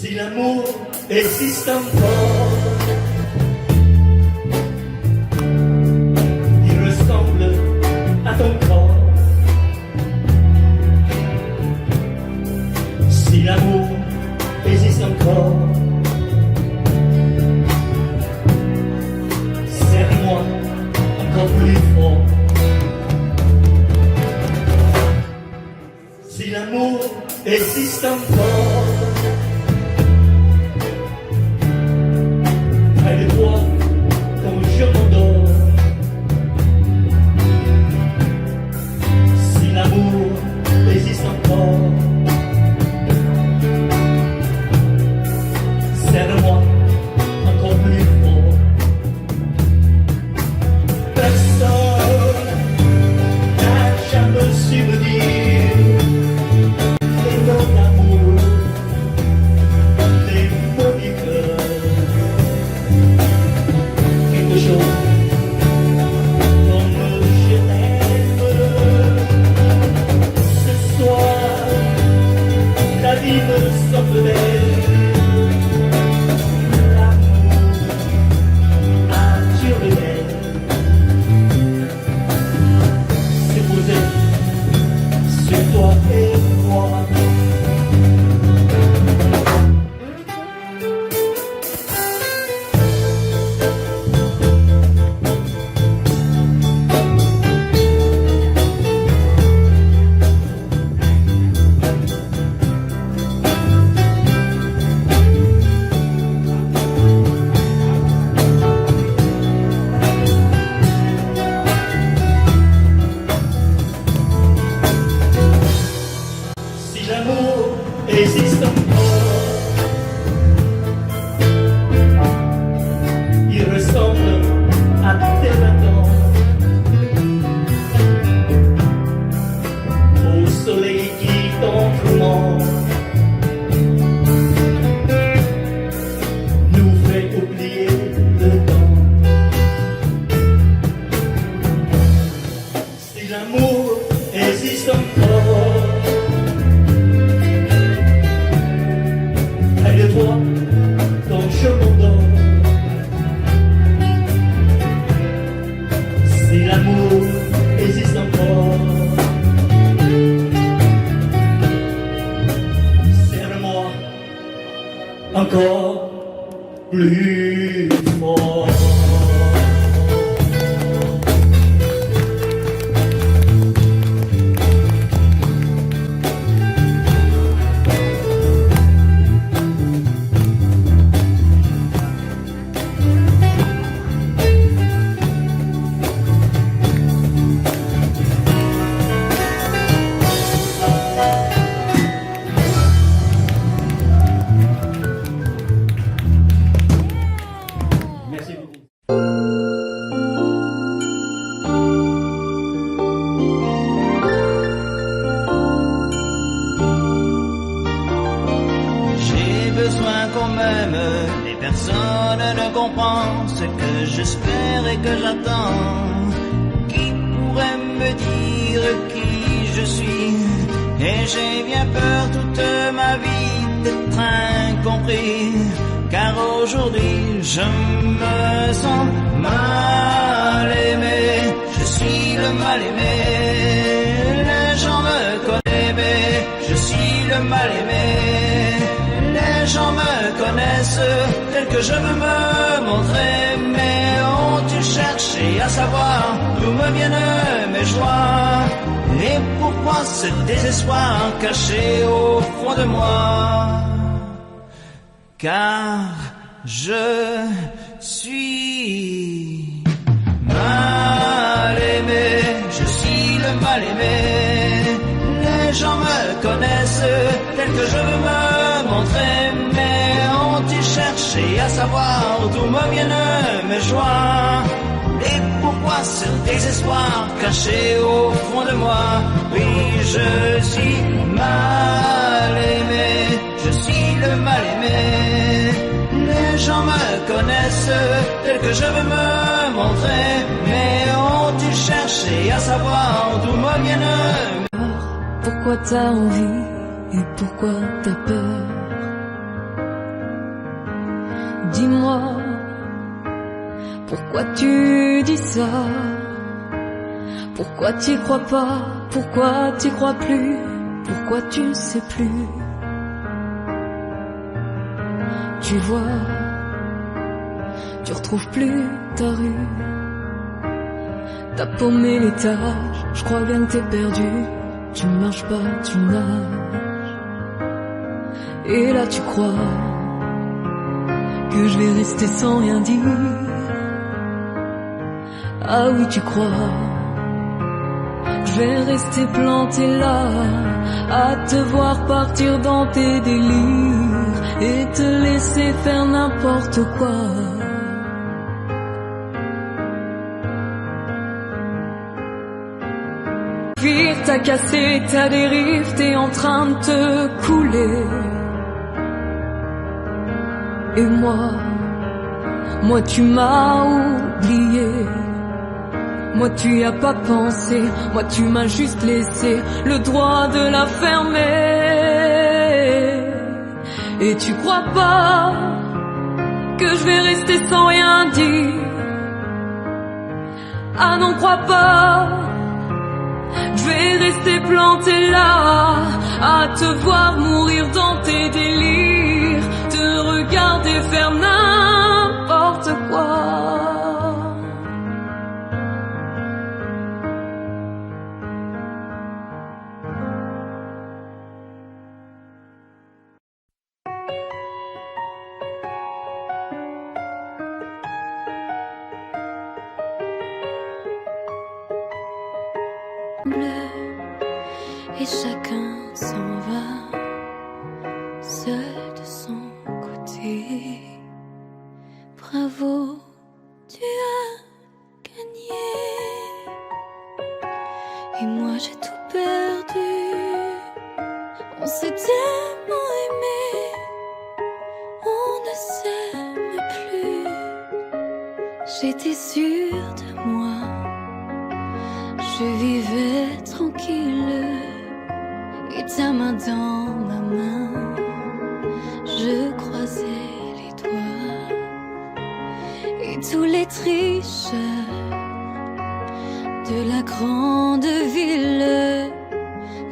Si l'amour existe encore, il ressemble à ton corps. Si l'amour existe encore, serre-moi encore plus fort. Si l'amour existe encore, près de toi, comme je m'endors. Si l'amour existe encore, serre-moi encore plus fort. Personne n'a jamais su me dire les mots d'amour, les mots du cœur. Quelque chose comme je t'aime. Ce soir, la vie me semble belle. Toi et moi. Si l'amour existe encore, il ressemble à tes mains au soleil qui t'entoure, nous fait oublier le temps. Si l'amour existe encore, près de toi, quand je m'endors. Si l'amour existe encore, serre-moi encore plus fort. Merci beaucoup. J'ai besoin qu'on m'aime, et personne ne comprend ce que j'espère et que j'attends. Qui pourrait me dire qui je suis? Et j'ai bien peur toute ma vie d'être incompris, car aujourd'hui je me sens mal aimé. Je suis le mal aimé, les gens me connaissent, mais je suis le mal aimé. Les gens me connaissent tel que je veux me montrer, mais ont-ils cherché à savoir d'où me viennent mes joies? Et pourquoi ce désespoir caché au fond de moi? Car je suis mal aimé, je suis le mal aimé. Les gens me connaissent tel que je veux me montrer, mais ont-ils cherché à savoir d'où me viennent mes joies? Et pourquoi ce désespoir caché au fond de moi? Oui, je suis mal aimé, je suis le mal aimé. Les gens me connaissent tel que je veux me montrer, mais ont-ils cherché à savoir d'où me viennent? Pourquoi t'as envie et pourquoi t'as peur? Dis-moi, pourquoi tu dis ça? Pourquoi t'y crois pas? Pourquoi t'y crois plus? Pourquoi tu ne sais plus? Tu vois, tu retrouves plus ta rue. T'as paumé l'étage, je crois bien que t'es perdu. Tu ne marches pas, tu nages. Et là tu crois que je vais rester sans rien dire. Ah oui tu crois, je vais rester planté là, à te voir partir dans tes délires et te laisser faire n'importe quoi. Vire, t'as cassé ta dérive, t'es en train de te couler. Et moi tu m'as oublié. Moi tu y as pas pensé, moi tu m'as juste laissé le droit de la fermer. Et tu crois pas que je vais rester sans rien dire? Ah non, crois pas, je vais rester planté là, à te voir mourir dans tes délires, te regarder faire n'importe quoi. Et chacun s'en va, seul de son côté. Bravo, tu as gagné. Et moi j'ai tout perdu. On s'est tellement aimé, on ne s'aime plus. J'étais sûre de moi, je vivais tranquille, et ta main dans ma main, je croisais les doigts. Et tous les tricheurs de la grande ville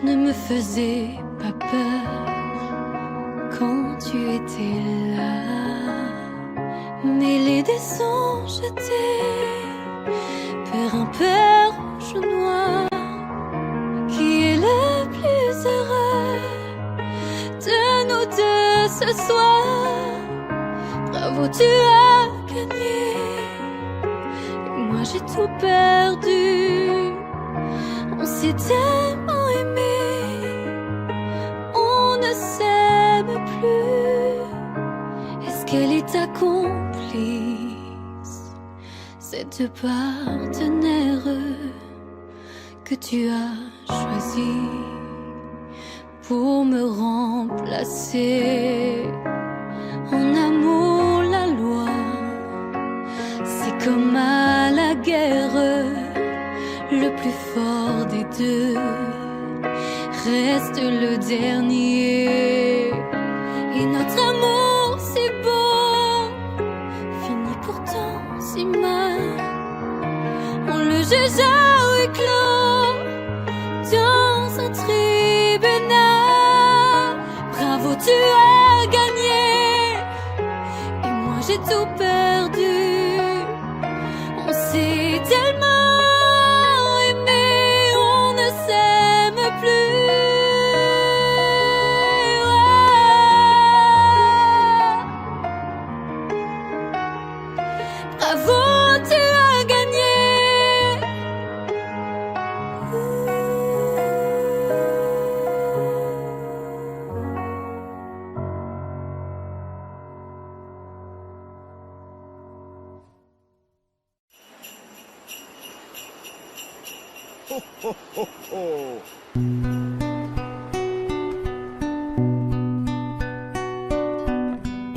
ne me faisaient pas peur quand tu étais là. Mêlés des sons jetés vers un père rouge ou noir, qui est le plus heureux de nous deux ce soir. Bravo, tu as gagné, et moi j'ai tout perdu. On s'est tellement aimé, on ne s'aime plus. Est-ce qu'elle est ta complice, cette partenaire que tu as choisi pour me remplacer? En amour, la loi, c'est comme à la guerre, le plus fort des deux reste le dernier. Et notre amour si beau finit pourtant si mal. On le juge à huis clos dans un tribunal. Bravo, tu as gagné, et moi j'ai tout perdu. On s'est tellement aimé, on ne s'aime plus. Ouais. Bravo, tu as gagné.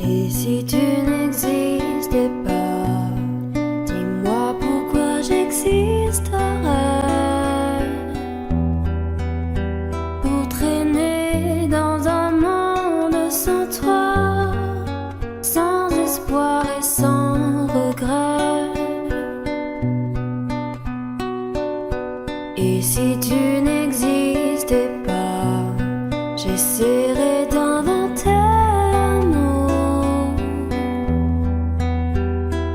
Et si tu n'existais pas, dis-moi pourquoi j'existerais. Pour traîner dans un monde sans toi, sans espoir si tu n'existais pas, j'essaierais d'inventer un mot,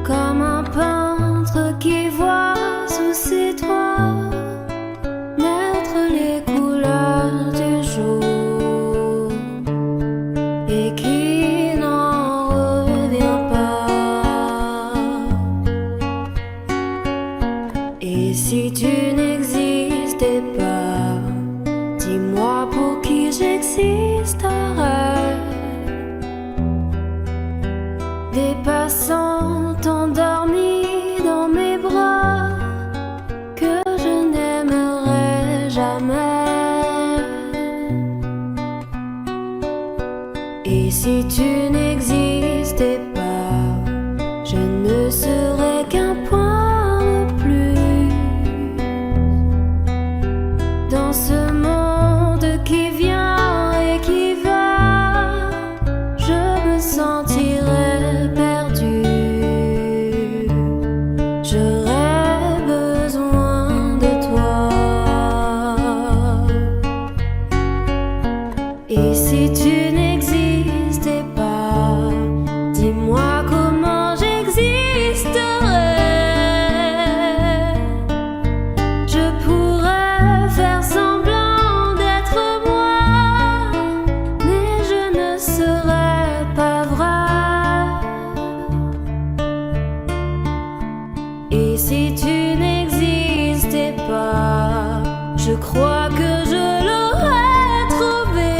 comme un peintre qui voit sous ses doigts naître les couleurs du jour et qui n'en revient pas. Et si tu n'existais pas, dis-moi pour qui j'existerais. Des passants endormis dans mes bras que je n'aimerais jamais. Et si tu n'existais pas, je ne serais qu'un point de plus dans ce monde qui vient et qui va. Je me sentirais perdu. J'aurais besoin de toi. Et si tu n'existais pas, dis-moi comment j'existerais. Je pourrais faire semblant d'être moi, mais je ne serais pas vrai. Et si tu n'existais pas, je crois que je l'aurais trouvé.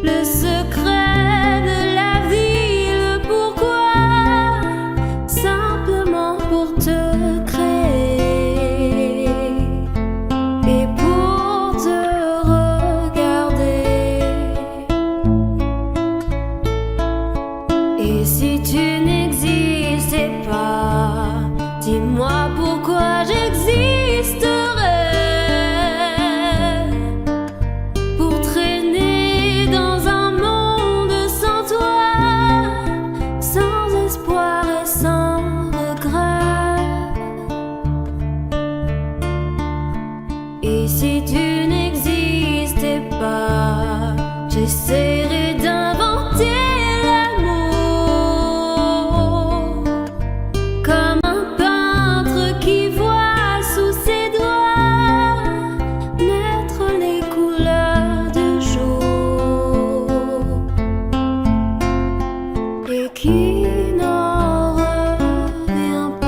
Le secret de la vie, le pourquoi, simplement pour te créer et pour te regarder. Et si tu n'existais pas, dis-moi pourquoi j'existerais. Pour traîner dans un monde sans toi, sans espoir et sans regret. Et si tu n'existais pas, j'essaierais d'inventer l'amour, comme un peintre qui voit sous ses doigts naître les couleurs du jour et qui n'en revient pas.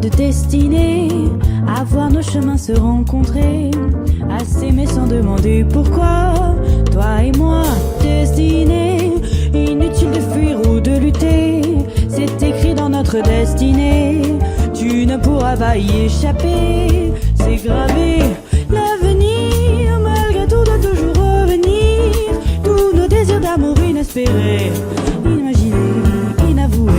de destinée à voir nos chemins se rencontrer, à s'aimer sans demander pourquoi. Toi et moi, destinés, inutile de fuir ou de lutter, c'est écrit dans notre destinée. Tu ne pourras pas y échapper, c'est gravé. L'avenir, malgré tout, doit toujours revenir. Tous nos désirs d'amour inespérés, imaginés, inavoués.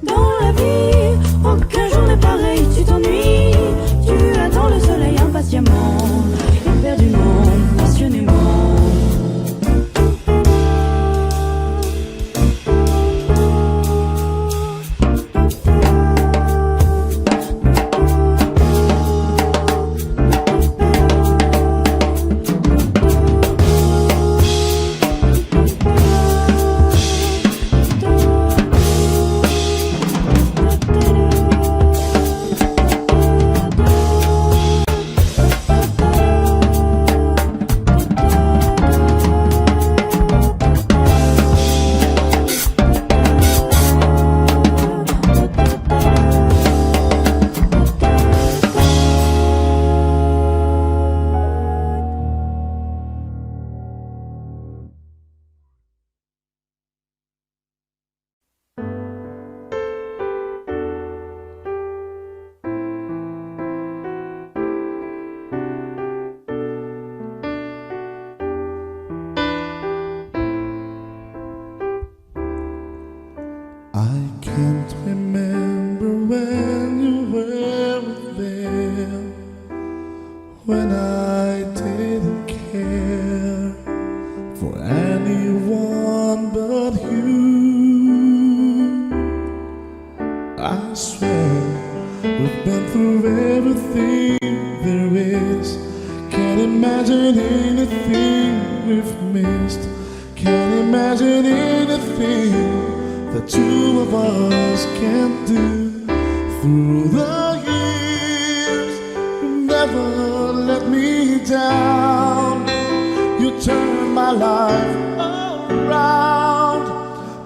Dans la vie, aucun jour n'est pareil, tu t'ennuies. Tu attends le soleil impatiemment, éperdument, passionnément. I can't remember when you were there, when I didn't care for anyone but you. I swear we've been through everything there is. Can't imagine anything we've missed. Can't imagine anything the two of us can do. Through the years, you never let me down. You turned my life around.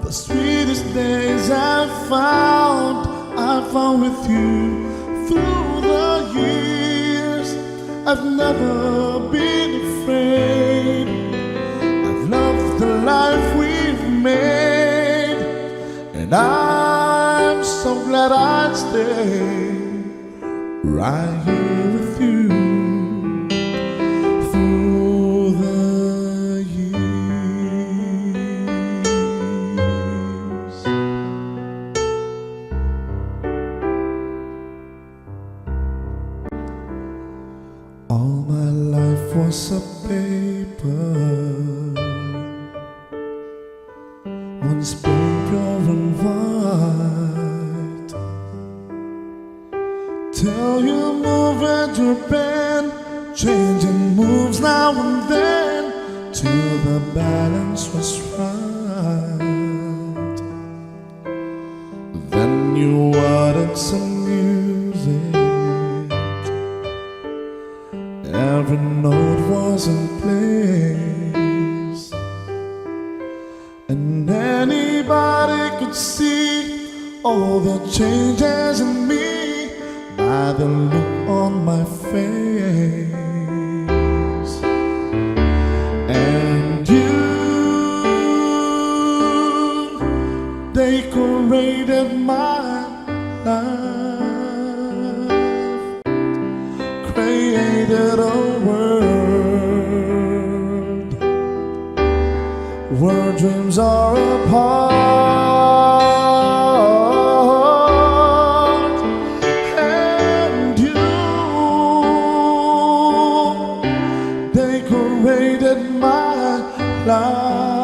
The sweetest days I found with you. Through the years, I've never been afraid. I've loved the life we've made, and I'm so glad I'd stay right here with you through the years. All my life was a paper, once pure and white, till you move at your bend, changing moves now and then, till the balance was right. Then you added some music, every note was in place, and anybody could see all the changes in me by the look on my face. And you decorated my life, created a world where dreams are apart. And you decorated my life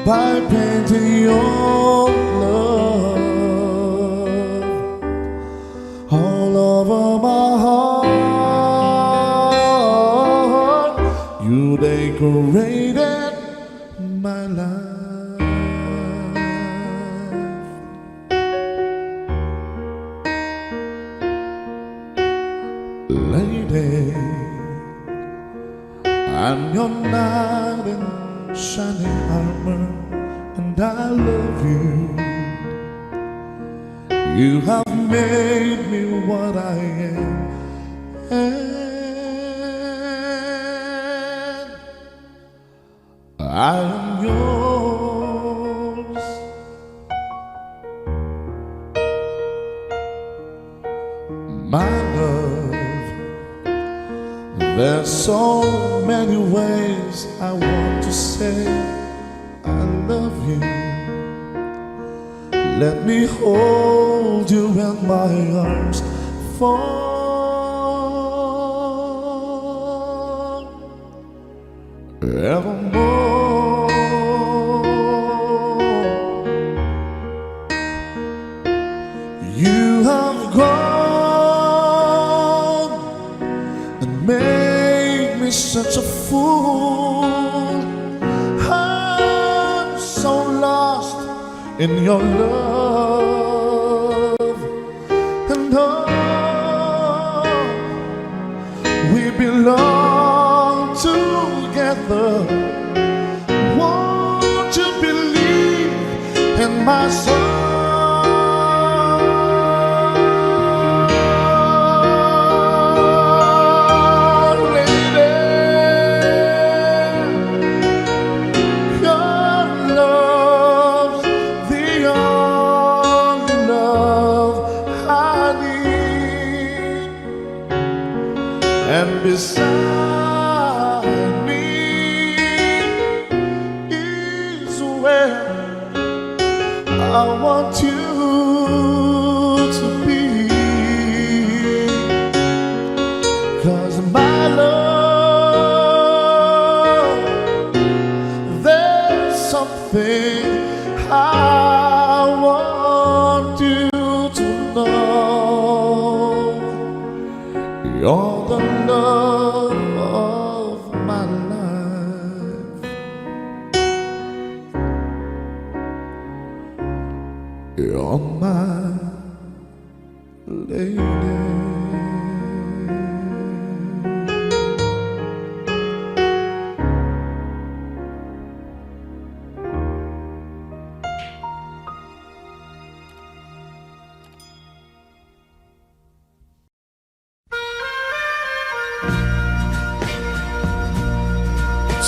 by painting your love all over my heart. You decorated my life. Lady, I'm your knight in shining armor, and I love you You have made me what I am, and I am yours. My love, there's so many ways I want to say I love you. Let me hold you in my arms forevermore. You have gone and made me such a fool. I'm so lost in your love, and oh, we belong together. Won't you believe in my soul? And beside me is where I want you to be. 'Cause my love, there's something I want you to know. You're the love of my life. You're my lady.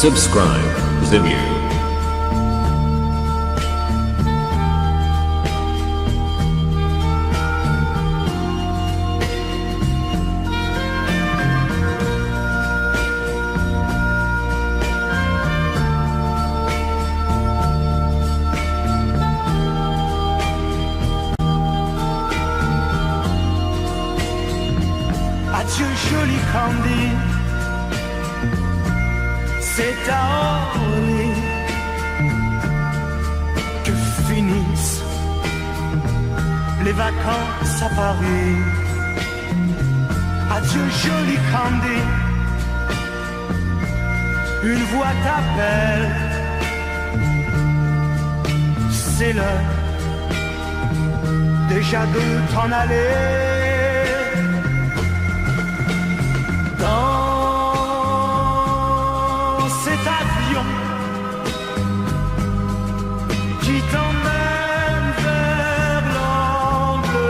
Subscribe the New. Adieu joli Candy, c'est à Orly que finissent les vacances à Paris. Adieu joli Candy, une voix t'appelle, c'est l'heure déjà de t'en aller. Dans cet avion qui t'emmène vers l'Angleterre.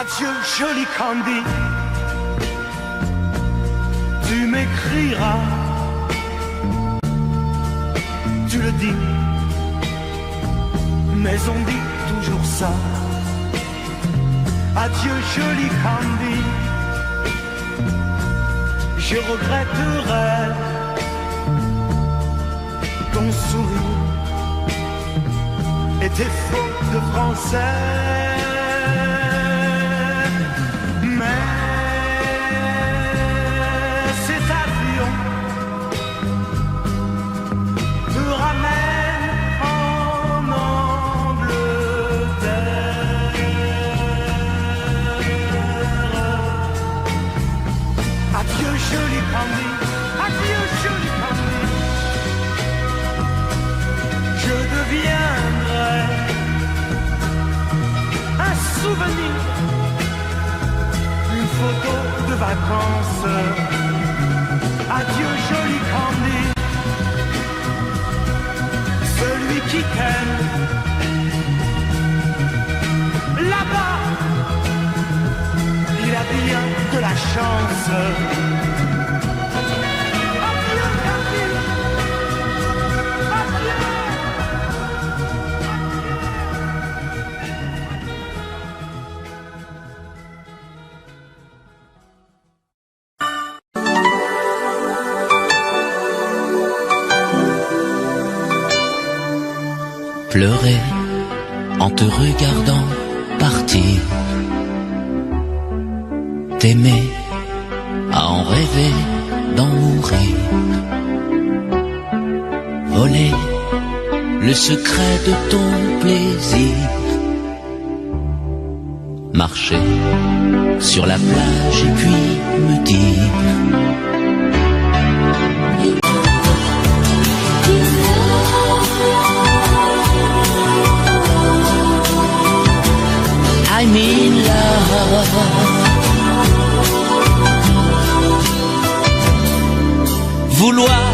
Adieu joli Candy, tu m'écriras, tu le dis, mais on dit toujours ça. Adieu joli Candy, je regretterai ton sourire et tes fautes de français. Mais cet avion te ramène en Angleterre. Adieu joli Candy, adieu joli Candy, je deviendrai un souvenir, une photo de vacances. Adieu joli Candy, patience. Pleurer en te regardant partir, t'aimer à en rêver d'en mourir, voler le secret de ton plaisir, marcher sur la plage et puis me dire I'm in love. Vouloir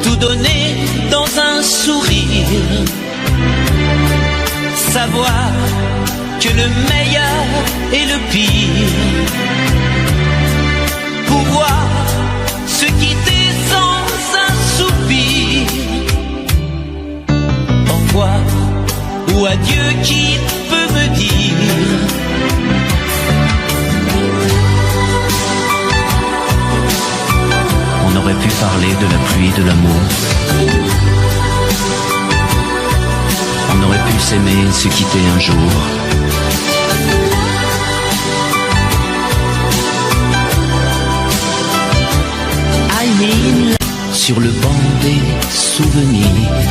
tout donner dans un sourire, savoir que le meilleur et le pire, pouvoir se quitter sans un soupir, au revoir ou adieu qui peut me dire on aurait pu parler de la pluie et de l'amour, on aurait pu s'aimer et se quitter un jour. I mean, sur le banc des souvenirs,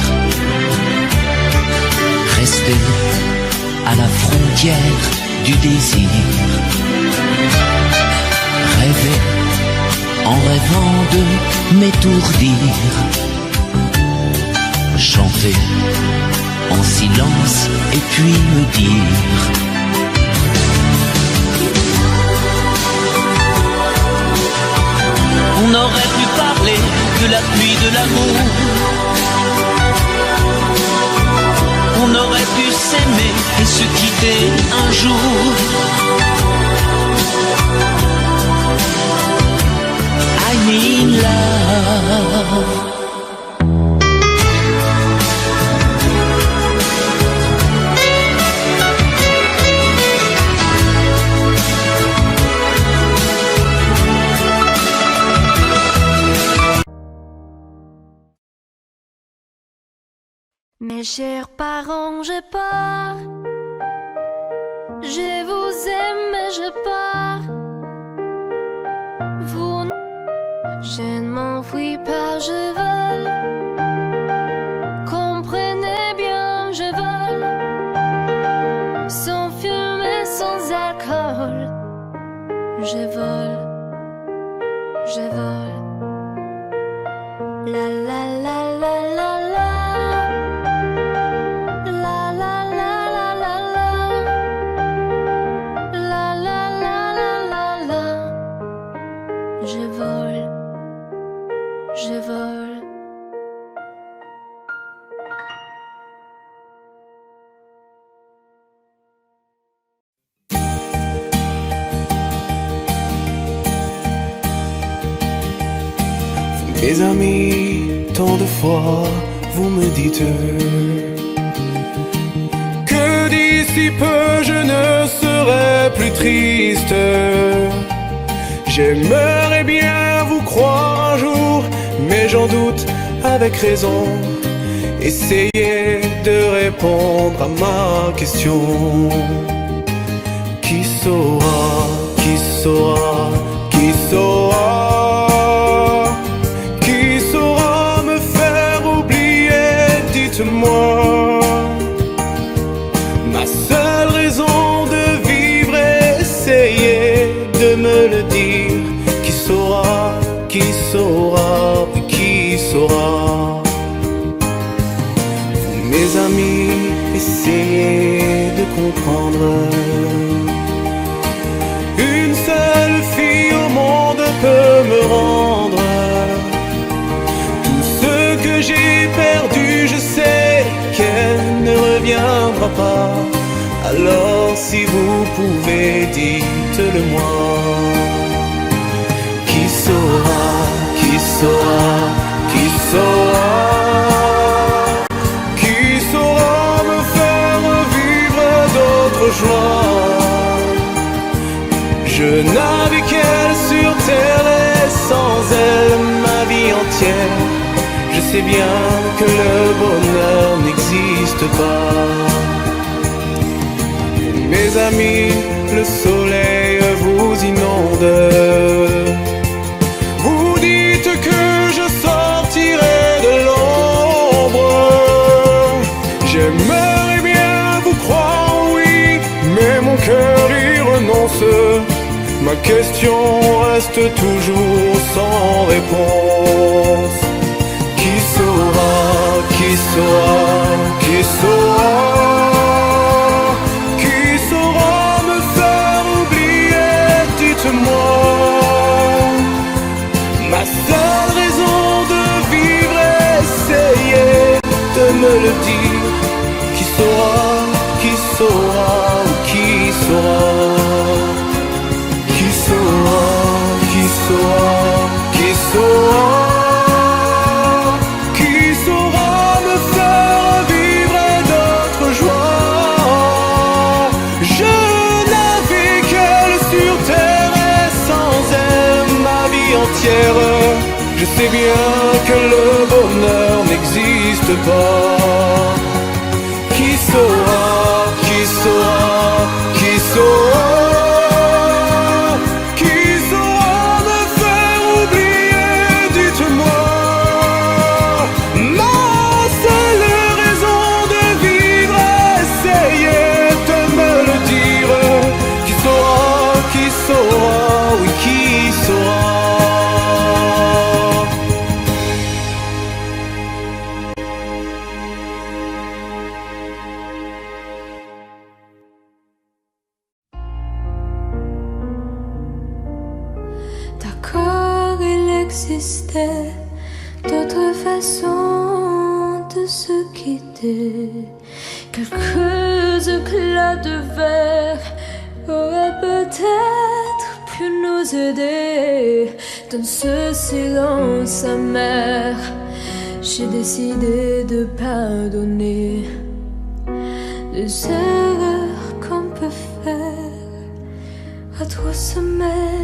rester à la frontière du désir, rêver en rêvant de m'étourdir, chanter en silence et puis me dire on aurait pu parler de la pluie de l'amour, on aurait pu s'aimer et se quitter un jour. I'm in love. Mes chers parents, je pars. Je vous aime, mais je pars. Vous, je ne m'enfuis pas, je vole. Comprenez bien, je vole. Sans fumée, sans alcool. Je vole, je vole. La la la la la la. Je vole. Mes amis, tant de fois vous me dites que d'ici peu je ne serai plus triste. J'aimerais bien vous croire un jour, mais j'en doute avec raison. Essayez de répondre à ma question. Qui saura, qui saura, qui saura, qui saura me faire oublier, dites-moi. Ma seule raison de vivre, essayez de me le dire. Qui saura, qui saura, qui saura. Vous, mes amis, essayez de comprendre. Une seule fille au monde peut me rendre tout ce que j'ai perdu. Je sais qu'elle ne reviendra pas. Alors si vous pouvez, dites-le moi. saura me faire revivre d'autres joies. Je n'avais qu'elle sur terre et sans elle ma vie entière. Je sais bien que le bonheur n'existe pas. Mes amis, le soleil vous inonde. Vous dites que je sortirai de l'ombre. J'aimerais bien vous croire, oui, mais mon cœur y renonce. Ma question reste toujours sans réponse. Qui saura, qui saura, qui saura, qui saura me faire oublier, dites-moi. Ma seule raison de vivre, essayez de me le dire. Qui saura, qui saura, ou qui saura. Qui saura, qui saura, qui saura, qui saura me faire vivre d'autres joies. Je n'avais qu'elle sur terre et sans elle ma vie entière. Je sais bien que le bonheur n'existe pas. Qui saura, qui saura, qui saura. D'accord, il existait d'autres façons de se quitter. Quelques éclats de verre auraient peut-être pu nous aider. Dans ce silence amer, j'ai décidé de pardonner les erreurs qu'on peut faire à trop sommet.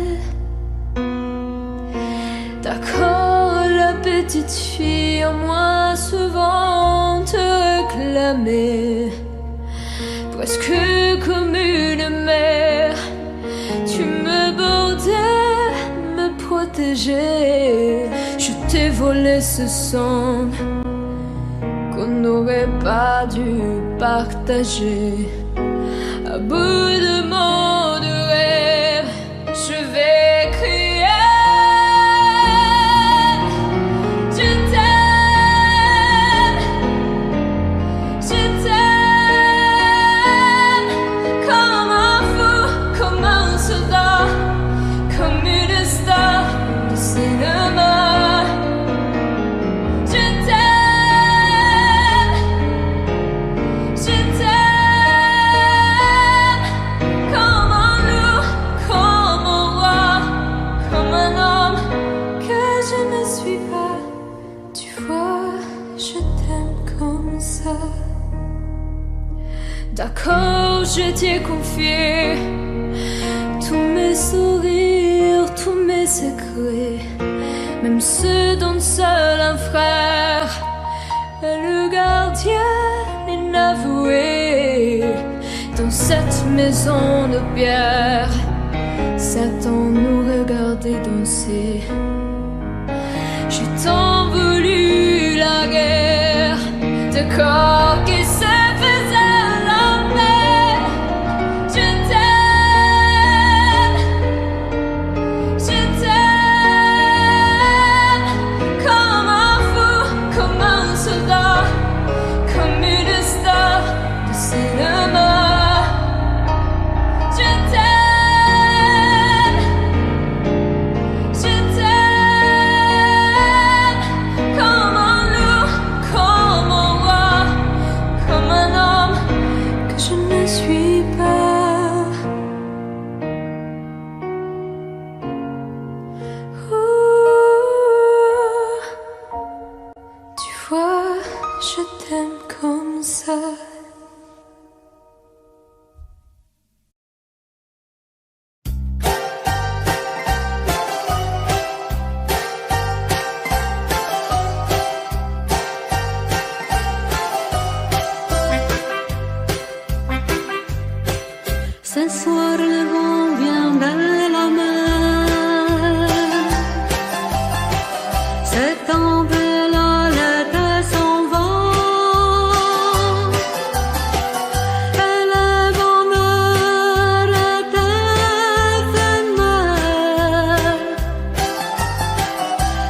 D'accord, la petite fille en moi souvent te réclamait, presque comme une mère. Tu me bordais, me protégeais. Je t'ai volé ce sang qu'on n'aurait pas dû partager. À bout de mots de rêve, je vais crier. D'accord, je t'ai confié tous mes sourires, tous mes secrets, même ceux dont seul un frère est le gardien inavoué. Dans cette maison de pierre, Satan nous regardait danser. J'ai tant voulu la guerre de corps qui se faisaient. Cet enveloppe s'en va. Et le bonheur est éphémère,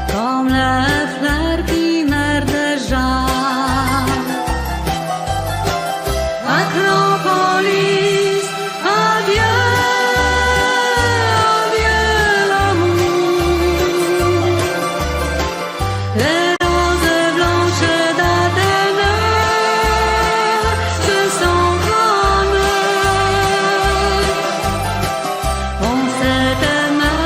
comme les fleurs qui meurent déjà. Acropolis, adieu, adieu l'amour. Les roses blanches d'Athènes se sont fanées. On s'est aimé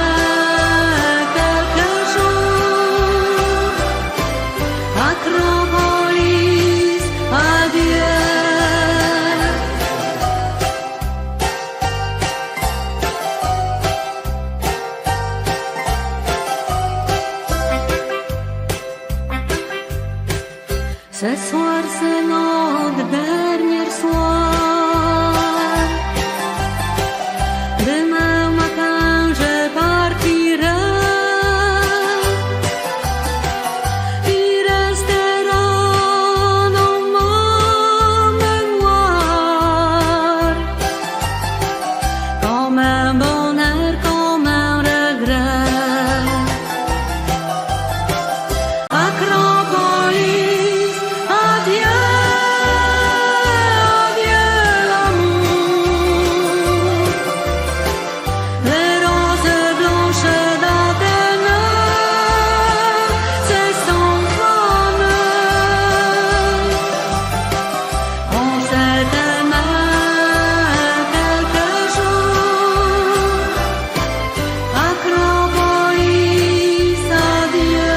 quelque jour. Acropolis, adieu. Ce soir c'est notre dernier soir. Demain matin je partirai. Il restera dans ma mémoire comme un bonheur, comme un regret. Acropolis, adieu, adieu l'amour. Les roses blanches d'Athènes se sont fanées. On s'est aimé quelque jour. Acropolis, adieu.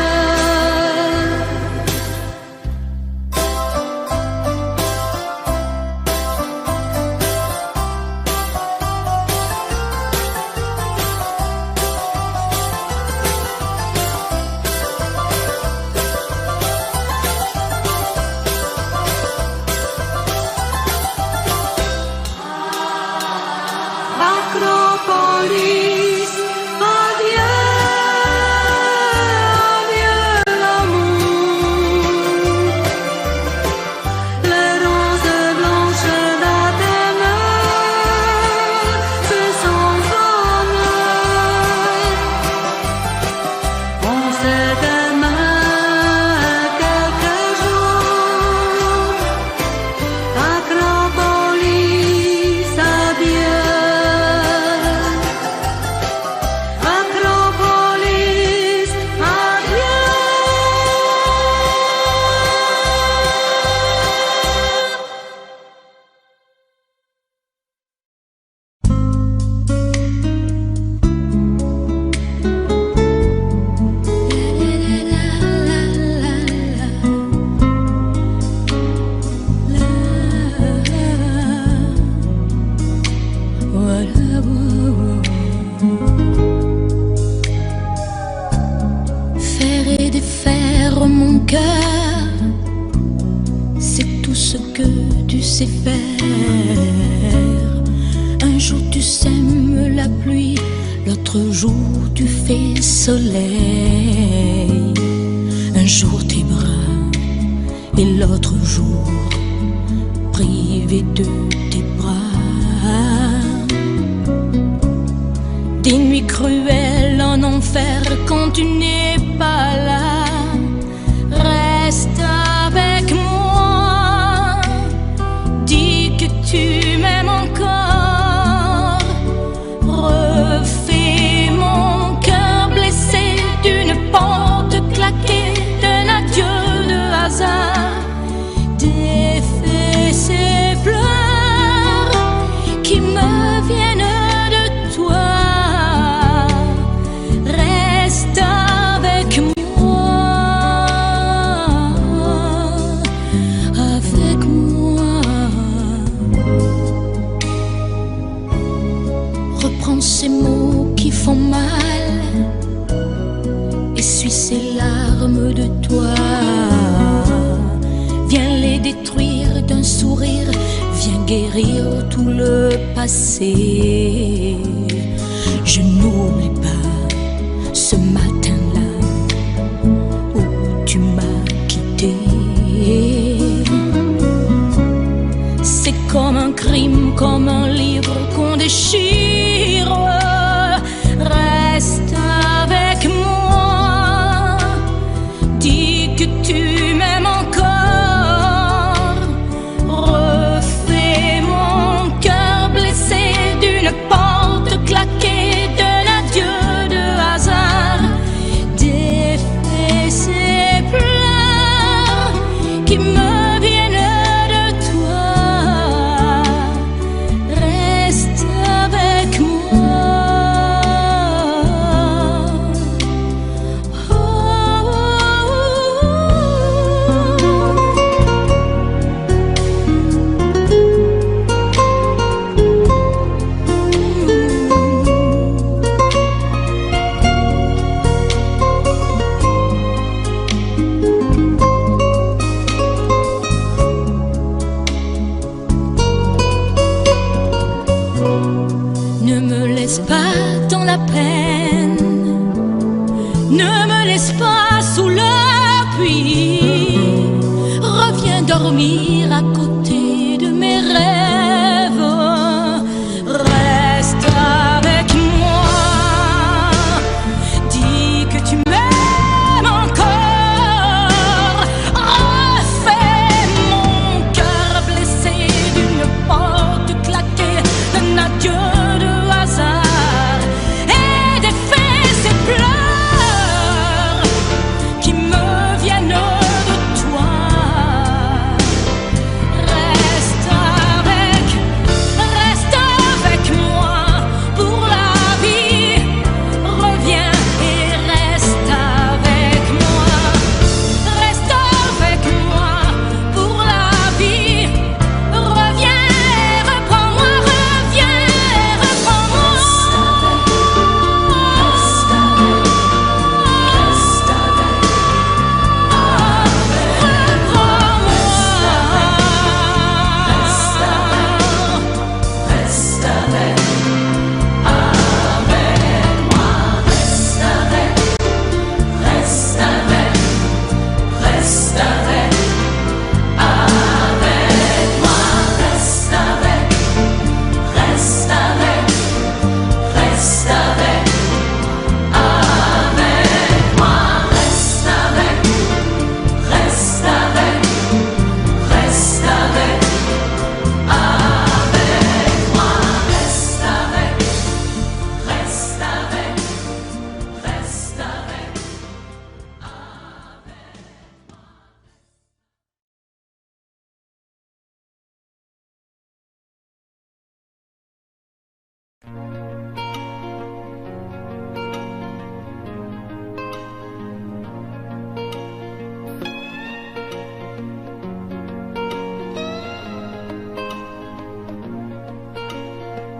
Acropolis, adieu, adieu l'amour. Les roses blanches d'Athènes se sont fanées. On s'est aimé quelque jour. Acropolis, adieu. Acropolis, adieu. Faire et défaire mon cœur, c'est tout ce que tu sais faire. Un jour tu sèmes la pluie, l'autre jour tu fais soleil. Un jour tes bras et l'autre jour privé de tes bras. Des nuits cruelles en enfer quand tu n'es pas là. Reste avec moi, dis que tu m'aimes encore. Refais mon cœur blessé d'une porte claquée, d'un adieu de hasard. Défais ces pleurs qui me viennent de toi. Reste avec moi, avec moi. Reprends ces mots qui font mal, essuie ces larmes de toi. Viens les détruire d'un sourire, viens guérir tout le passé. Je n'oublie pas ce matin-là où comme un livre qu'on déchire. Reste avec moi, dis que tu m'aimes encore. Refais mon cœur blessé d'une porte claquée, d'un adieu de hasard. Défais ces pleurs qui me viennent de toi. Reste avec moi. Ne me laisse pas dans la peine, ne me laisse pas sous la pluie. Reviens dormir à côté de mes rêves. Reste avec moi, dis que tu m'aimes encore. Refais mon cœur blessé d'une porte claquée, d'un adieu de hasard. Et défais ces pleurs qui me viennent de toi. Reste avec moi pour la vie. Reviens et reste avec moi. Reste avec moi pour la vie. Reviens et reprends-moi, reviens et reprends-moi.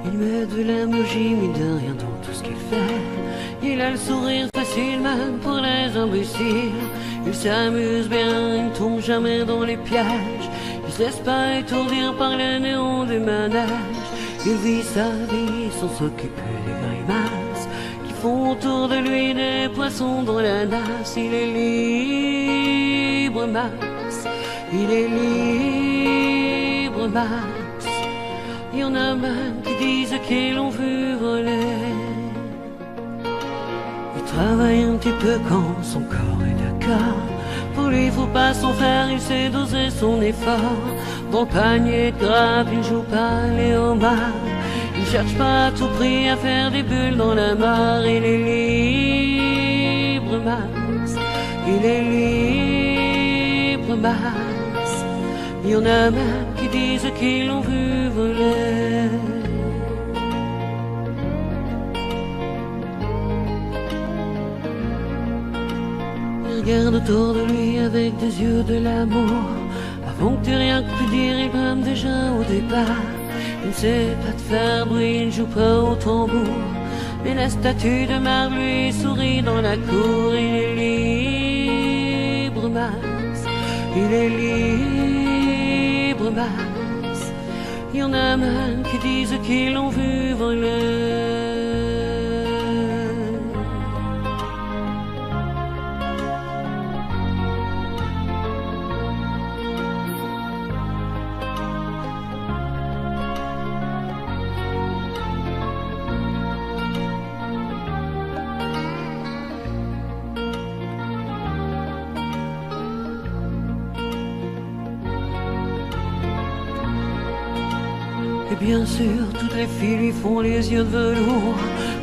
Il met de l'émoji, mais de rien dans tout ce qu'il fait. Il a le sourire facile même pour les imbéciles. Il s'amuse bien, il ne tombe jamais dans les pièges. Il se laisse pas étourdir par les néons du manège. Il vit sa vie sans s'occuper des grimaces qui font autour de lui des poissons dans la nasse. Il est libre, Max. Il est libre, Max. Il y en a même qui disent qu'ils l'ont vu voler. Il travaille un petit peu quand son corps est d'accord. Pour lui, faut pas s'en faire, il sait doser son effort. Dans le panier de grappe, il joue pas les homards. Il cherche pas à tout prix à faire des bulles dans la mare. Il est libre, Max. Il est libre, Max. Il y en a même qui disent qu'ils l'ont vu voler. Il regarde autour de lui avec des yeux de l'amour. Avant que tu rien que pu dire, il brame déjà au départ. Il ne sait pas te faire bruit, il ne joue pas au tambour. Mais la statue de marbre lui sourit dans la cour. Il est libre, Max. Il est libre, Max. Il y en a même qui disent qu'ils l'ont vu voler. Et bien sûr, toutes les filles lui font les yeux de velours.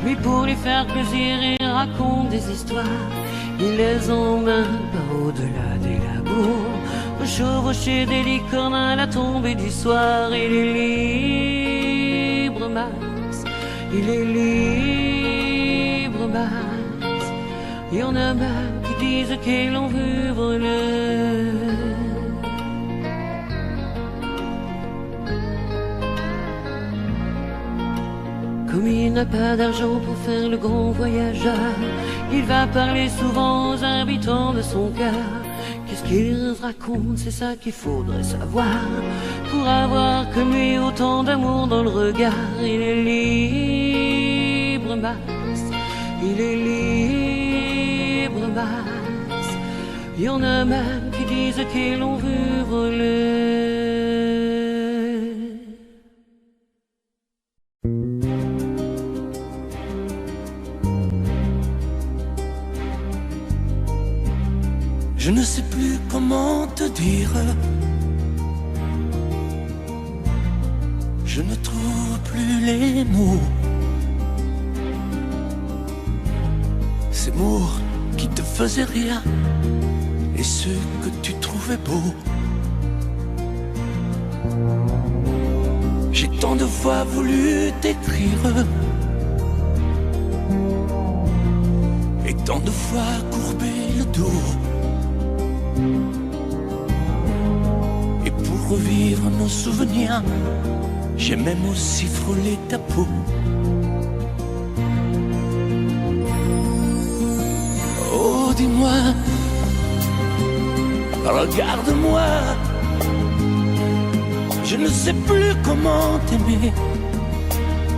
Lui, pour lui faire plaisir, il raconte des histoires. Il les emmène par au-delà des labours, chevaucher des licornes à la tombée du soir. Il est libre, Max. Il est libre, Max. Il y en a même qui disent qu'ils l'ont vu voler. Comme il n'a pas d'argent pour faire le grand voyageur, il va parler souvent aux habitants de son cœur. Qu'est-ce qu'il raconte, c'est ça qu'il faudrait savoir, pour avoir comme lui autant d'amour dans le regard. Il est libre, Max. Il est libre, Max. Il y en a même qui disent qu'ils l'ont vu voler. Je ne sais plus comment te dire. Je ne trouve plus les mots. Ces mots qui te faisaient rien et ceux que tu trouvais beaux. J'ai tant de fois voulu t'écrire et tant de fois courbé le dos. Et pour revivre nos souvenirs, j'ai même aussi frôlé ta peau. Oh, dis-moi, regarde-moi. Je ne sais plus comment t'aimer,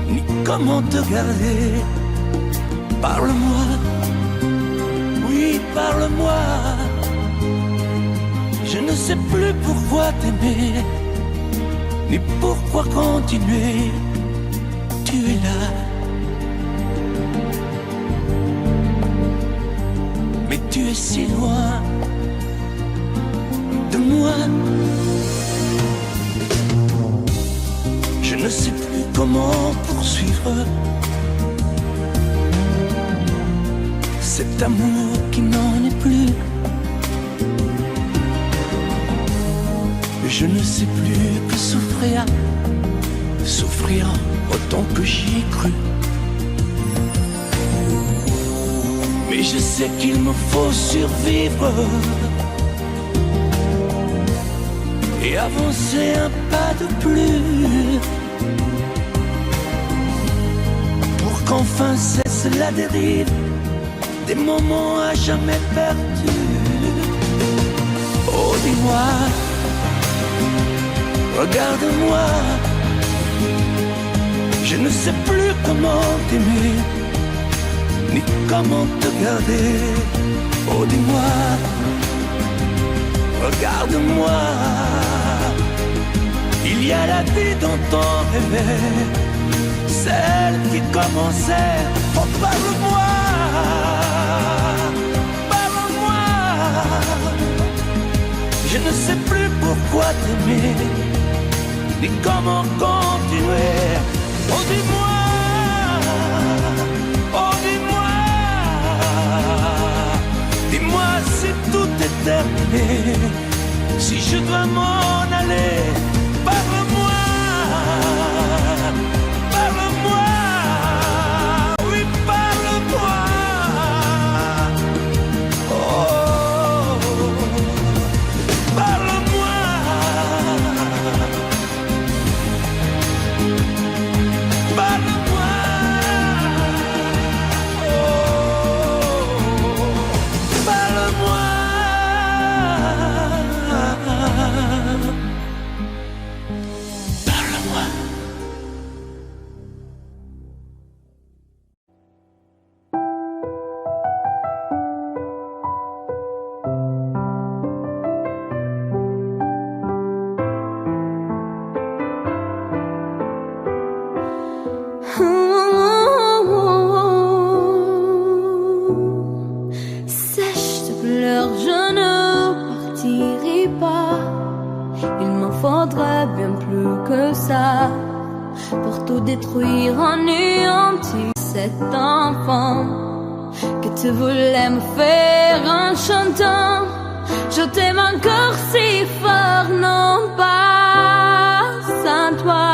ni comment te garder. Parle-moi, oui, parle-moi. Je ne sais plus pourquoi t'aimer, ni pourquoi continuer. Tu es là, mais tu es si loin de moi. Je ne sais plus comment poursuivre cet amour qui n'en est plus. Je ne sais plus que souffrir, souffrir autant que j'y ai cru. Mais je sais qu'il me faut survivre et avancer un pas de plus, pour qu'enfin cesse la dérive des moments à jamais perdus. Oh, dis-moi, regarde-moi. Je ne sais plus comment t'aimer, ni comment te garder. Oh, dis-moi, regarde-moi. Il y a la vie dont on rêvait, celle qui commençait. Oh, parle-moi, parle-moi. Je ne sais plus pourquoi t'aimer, ni comment continuer. Oh, dis-moi, oh, dis-moi, dis-moi si tout est terminé, si je dois m'en aller. Parle-moi, parle-moi, oui, parle-moi. Oh, parle-moi. Parle-moi. Oh, parle-moi. Sèche tes pleurs, je ne partirai pas. Il m'en faudrait bien plus que ça. pour tout détruire, anéantir cet enfant que tu voulais me faire en chantant. Je t'aime encore si fort, non pas sans toi.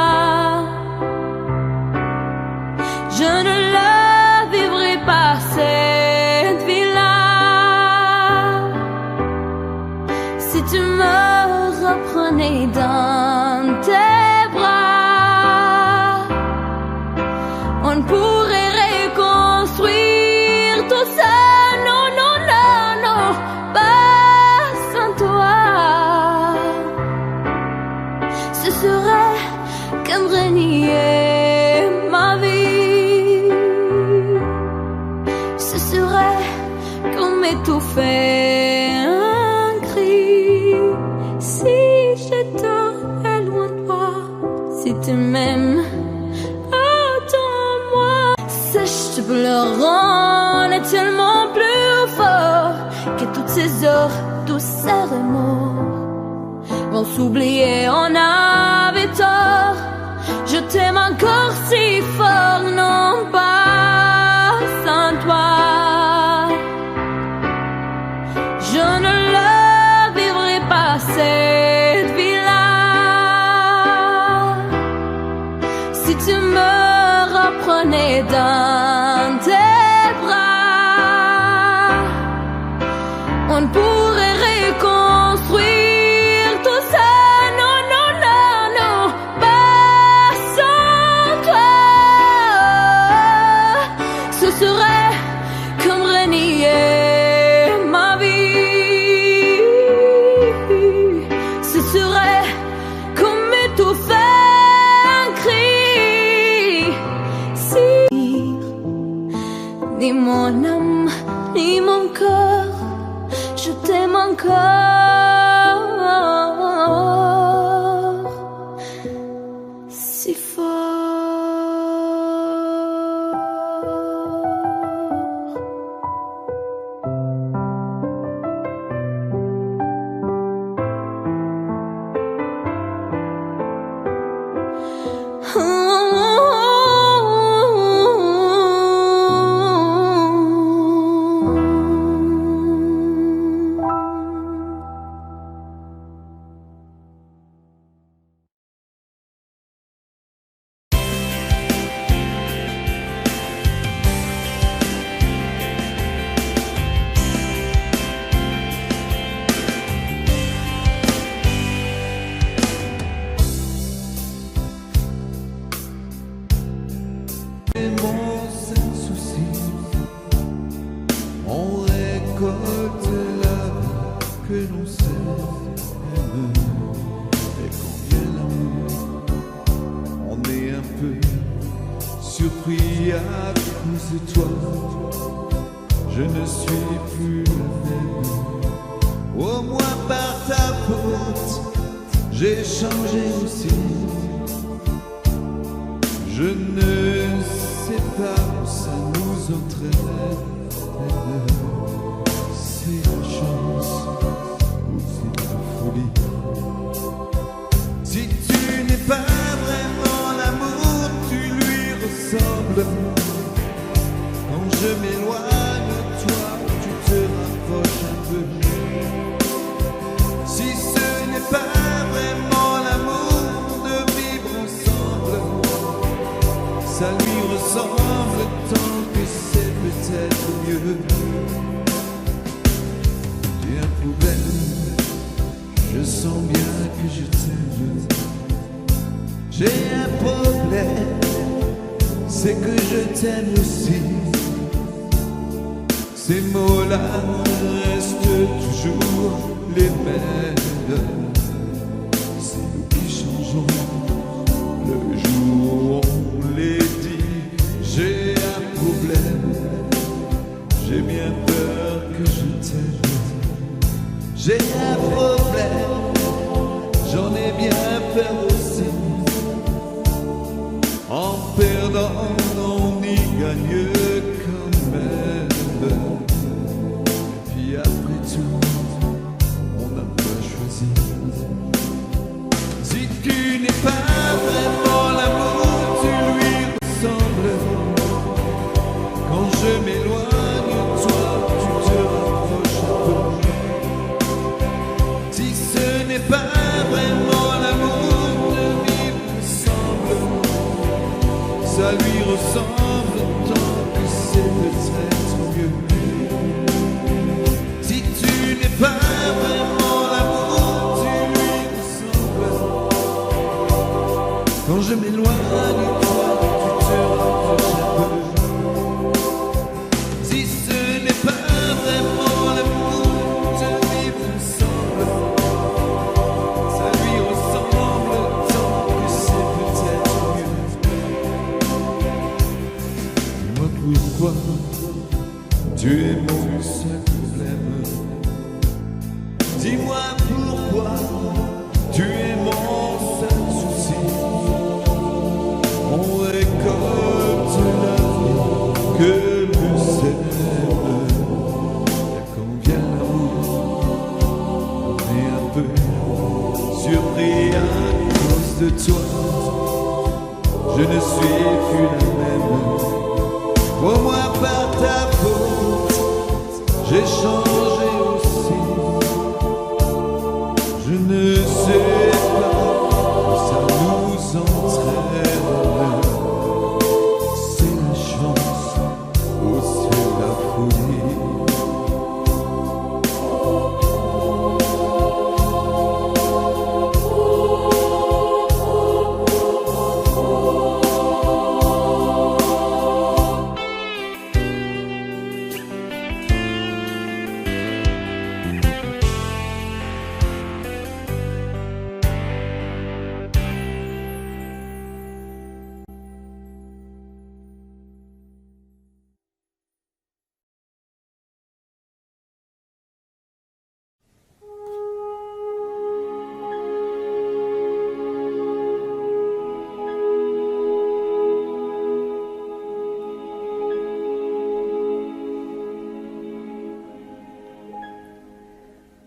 Je ne la vivrai pas cette vie-là. Si tu me reprenais dans tes bras, on pourrait reconstruire tout ça. Non, non, non, non, pas sans toi. Ce serait comme renier ma vie. Ce serait comme étouffer un cri. Si j'étais loin de toi, si tu m'aimes, attends-moi. Sèche pleurant est tellement plus fort que toutes ces heures, tous ces remords vont s'oublier, on avait tort. Je t'aime encore si fort, non pas sans toi. Je ne la vivrai pas cette vie-là. Si tu me reprenais dans tes bras, on pourrait reconstruire tout ça. Non, non, non, non, pas sans toi. Ce serait comme renier ma vie. Ce serait comme étouffer un cri. Si ni mon âme, ni mon corps, je t'aime encore si fort. Mon seul souci, on récolte la vie que l'on sème. Et quand vient l'amour, on est un peu surpris à cause de toi. Je ne suis plus le même, au moins par ta faute, j'ai changé aussi. Je ne sais pas où ça nous entraîne. C'est la chance ou c'est la folie. Si tu n'es pas vraiment l'amour, tu lui ressembles. Quand je m'éloigne de toi, tu te rapproches un peu. Si ce n'est pas vraiment l'amour de vivre ensemble, ça lui ressemble tant que c'est peut-être mieux. J'ai un problème, je sens bien que je t'aime. J'ai un problème, c'est que je t'aime aussi. Ces mots-là restent toujours les mêmes. C'est nous qui changeons le jour où on les dit. J'ai un problème, j'ai bien peur que je t'aime. J'ai un problème, j'en ai bien peur aussi. En perdant, on y gagne quand même. Puis après tout, on n'a pas choisi. Si tu n'es pas vraiment l'amour, ressemble tant que c'est peut-être mieux. Si tu n'es pas vraiment l'amour, tu lui ressembles. Quand je m'éloigne, toi, tu te rapproches un peu. Si ce n'est pas vraiment l'amour, te vivre ensemble, ça lui ressemble tant que c'est peut-être mieux. Dis-moi pourquoi tu es mon seul problème. Dis-moi pourquoi tu es mon seul souci. On récolte la vie que nous sèmes. Et quand vient l'amour, on est un peu surpris à cause de toi. Je ne suis plus la même. Au moins par ta faute, j'ai changé aussi. Je ne sais pas où ça nous entraîne. C'est la chance ou c'est la folie.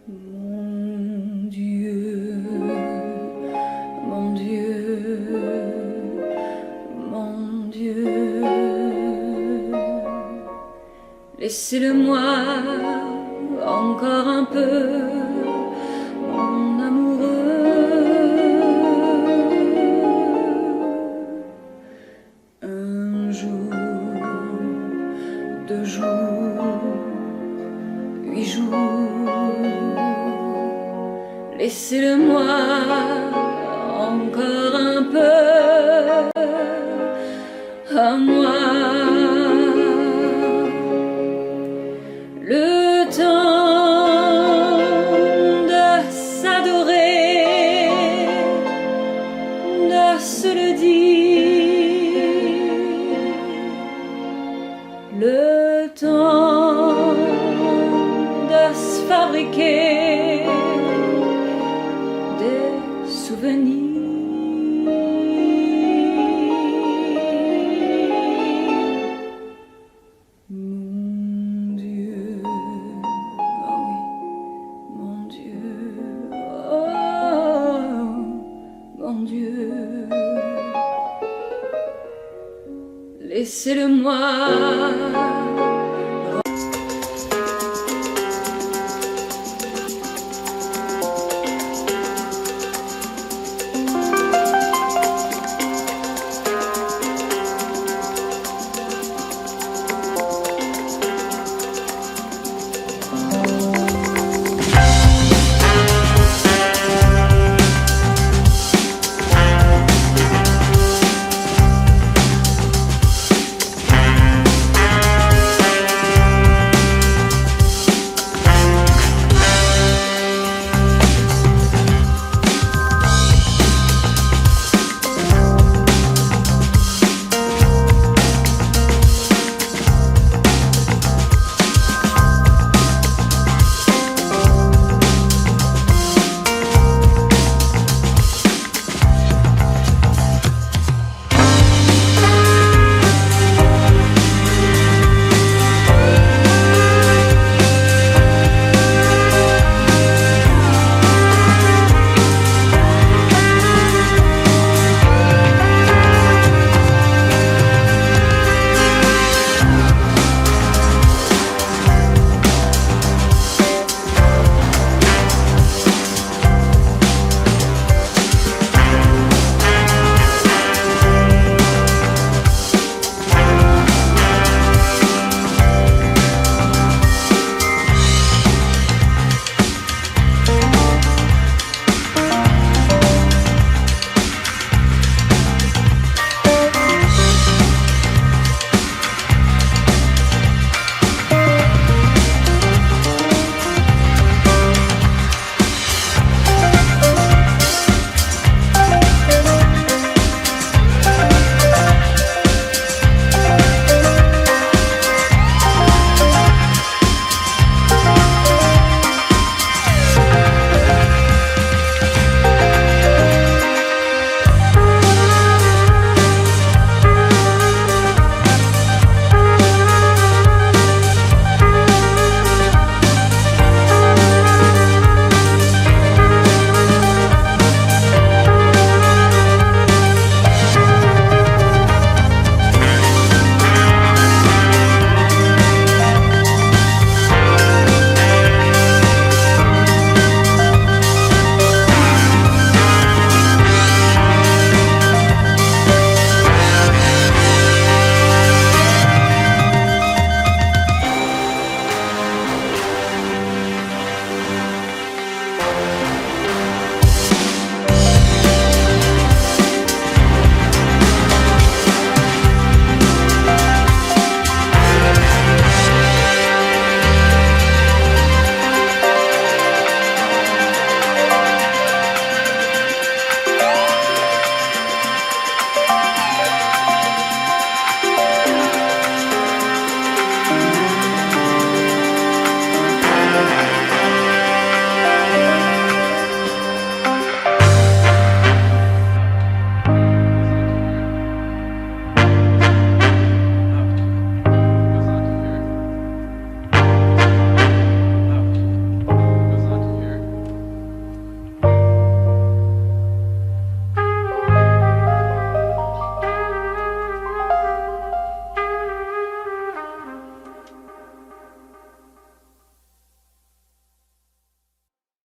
Mon Dieu, mon Dieu, mon Dieu, laissez-le-moi encore un peu, mon amoureux. Un jour, 2 jours, 8 jours, laissez-le-moi encore un peu à moi. Le temps de s'adorer, de se le dire, le temps de se fabriquer des souvenirs. Mon Dieu, ah oui, mon Dieu, oh, mon Dieu, laissez-le-moi